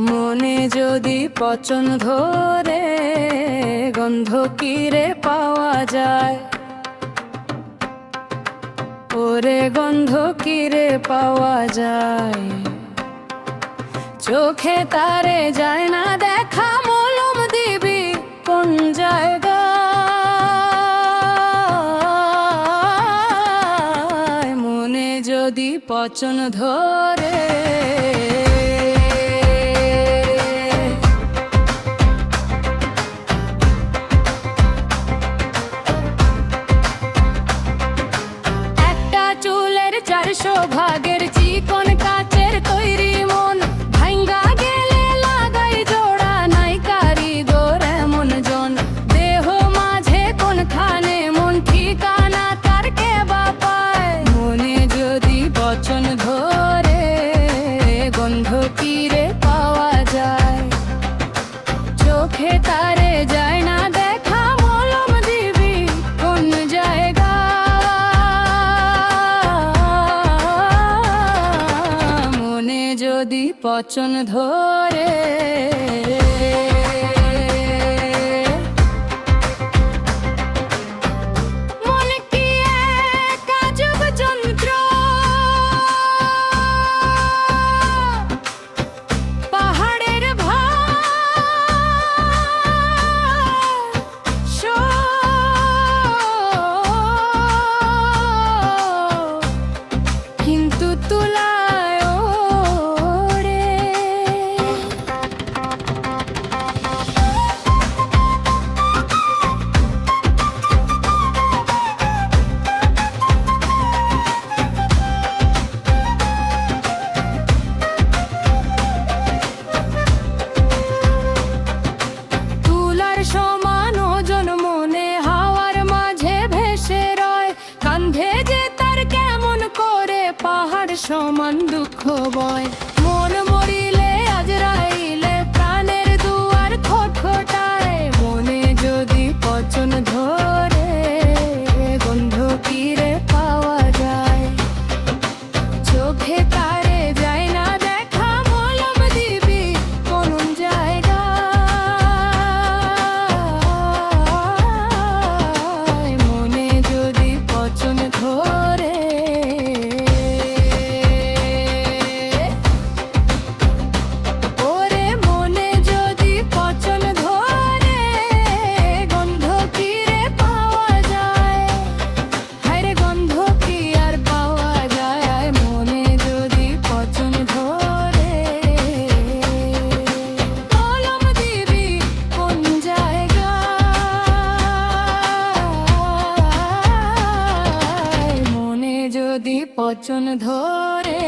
মনে যদি পচন ধরে গন্ধ কিরে পাওয়া যায়, ওরে গন্ধ কিরে পাওয়া যায়। চোখে তারে যায় না দেখা, মলম দিবি কোন জায়গায়। মনে যদি পচন ধরে ভাগের চিকন কাচের তৈরি মন ভাঙ্গা গেলে লাগাই জোড়া, নাই কারিগর এমন জন। দেহ মাঝে কোনখানে মন ঠিকানা তার কে বা পায়। মনে যদি পচন ধরে গন্ধ কিরে পাওয়া যায়, চোখে তারে যায় না দেখা, মলম দিবি কোন জায়গা। যদি পচন ধরে মন কি এক আজব যন্ত্র, পাহাড়ের কিন্তু তুলা সমান ওজন, মনে হাওয়ার মাঝে ভেসে রয়। কান্ধে যে তার কেমন করে পাহাড় সমান দুঃখ বয়। মন মরিলে আজরাইলে প্রাণের দুয়ার খটখটায়। মনে যদি পচন ধরে গন্ধ কিরে পাওয়া যায়, চোখে তারে যায় না দেখা, মলম দিবি কোন জায়গা। যদি পচন ধরে